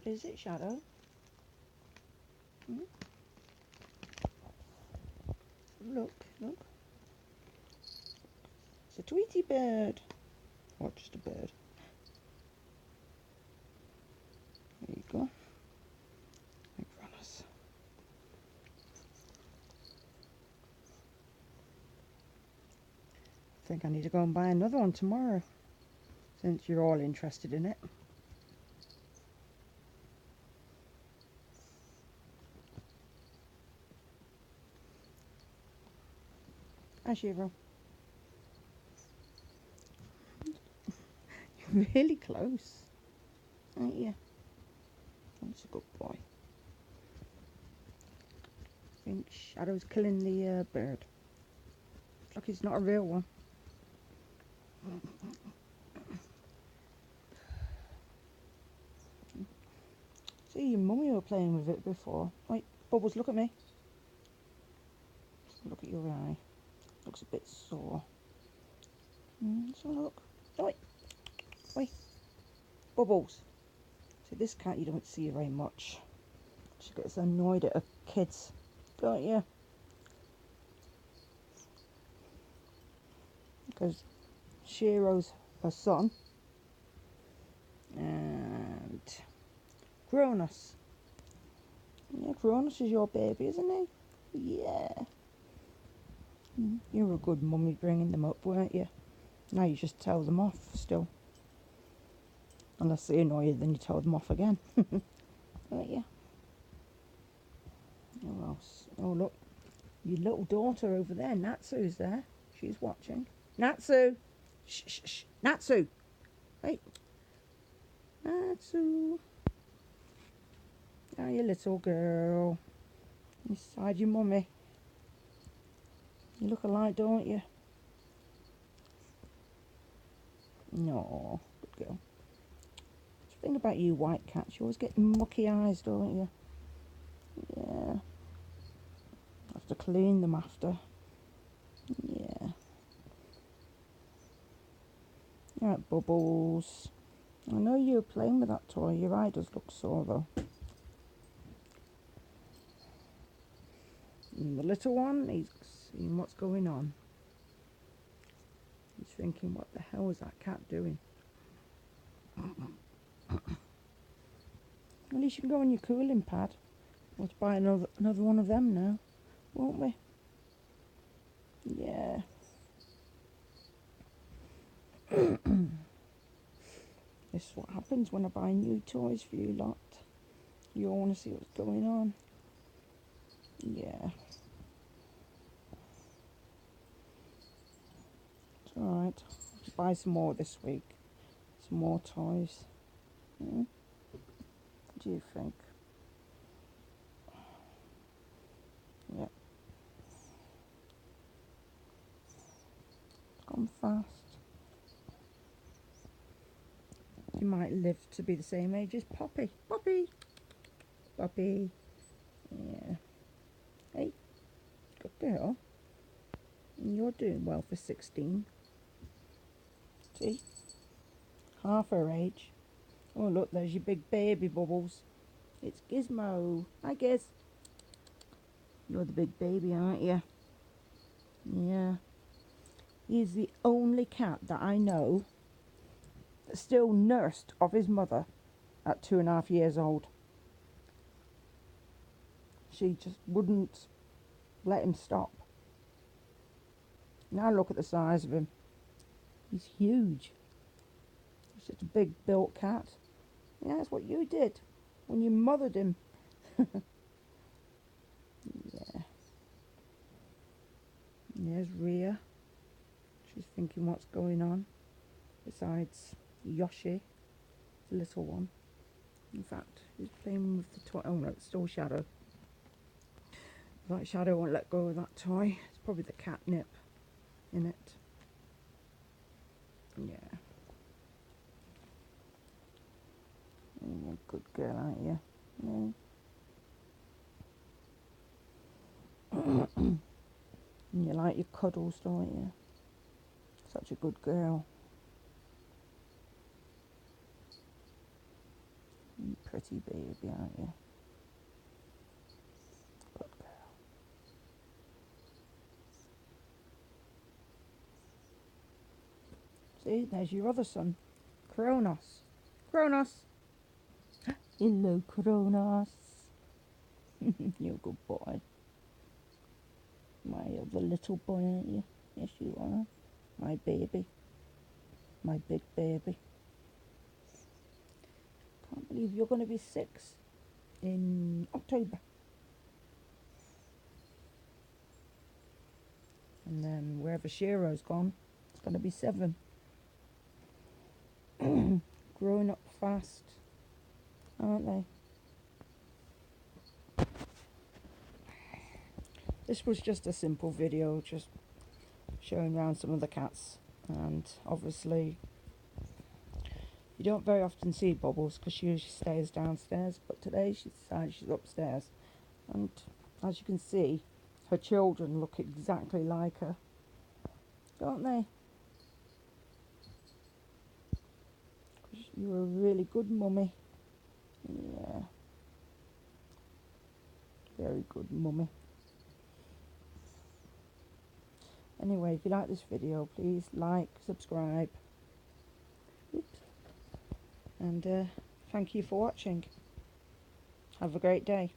What is it, Shadow? Hmm? Look, look. It's a Tweety bird. Or just a bird. There you go. Big runners. I think I need to go and buy another one tomorrow, since you're all interested in it. Hi, Shiro. You're really close, aren't you? That's a good boy. I think Shadow's killing the bird. Looks like it's not a real one. See, your mummy were playing with it before. Wait, Bubbles, look at me. Look at your eye. Looks a bit sore. So look. Oh, wait. Wait. Bubbles. See, this cat you don't see very much. She gets annoyed at her kids, don't you? Because Shiro's her son. And Cronus. Yeah, Cronus is your baby, isn't he? Yeah. You were a good mummy bringing them up, weren't you? Now you just tell them off still. Unless they annoy you, then you tell them off again. Don't you? Who else? Oh, look. Your little daughter over there, Natsu's there. She's watching. Natsu! Shh, shh, shh. Natsu! Hey. Natsu. Oh, you little girl. Inside your mummy. You look alike, don't you? No, good girl. The thing about you white cats, you always get mucky eyes, don't you? Yeah. Have to clean them after. Yeah. Right, Bubbles. I know you were playing with that toy. Your eye does look sore though. And the little one, he's seeing what's going on. He's thinking, what the hell is that cat doing? At least you can go on your cooling pad. We'll have to buy another one of them now, won't we? Yeah. This is what happens when I buy new toys for you lot. You all want to see what's going on. Yeah. It's alright. Buy some more this week. Some more toys. What do you think? Yeah. It's gone fast. You might live to be the same age as Poppy. Poppy! Poppy. Yeah. Hey, good girl. You're doing well for 16. See? Half her age. Oh, look, there's your big baby, Bubbles. It's Gizmo. Hi, Giz. You're the big baby, aren't you? Yeah. He's the only cat that I know that's still nursed of his mother at 2.5 years old. She just wouldn't let him stop. Now look at the size of him. He's huge. He's just a big built cat. Yeah, that's what you did when you mothered him. Yeah. There's Rhea. She's thinking what's going on. Besides Yoshi, the little one. In fact, he's playing with the toy. Oh no, it's still Shadow. That Shadow won't let go of that toy. It's probably the catnip in it. Yeah. You're a good girl, aren't you? Yeah. And you like your cuddles, don't you? Such a good girl. You pretty naughty baby, aren't you? Good girl. See, there's your other son, Kronos. Kronos! Hello, Kronos. You're a good boy. My other little boy, aren't you? Yes, you are. My baby. My big baby. Can't believe you're going to be 6 in October. And then wherever Shiro's gone, it's going to be 7. Growing up fast, aren't they? This was just a simple video, just showing around some of the cats. And obviously, you don't very often see Bubbles because she usually stays downstairs. But today she decided she's upstairs. And as you can see, her children look exactly like her, don't they? You're a really good mummy. Yeah. Very good mummy. Anyway, if you like this video, please like, subscribe. Oops. And thank you for watching. Have a great day.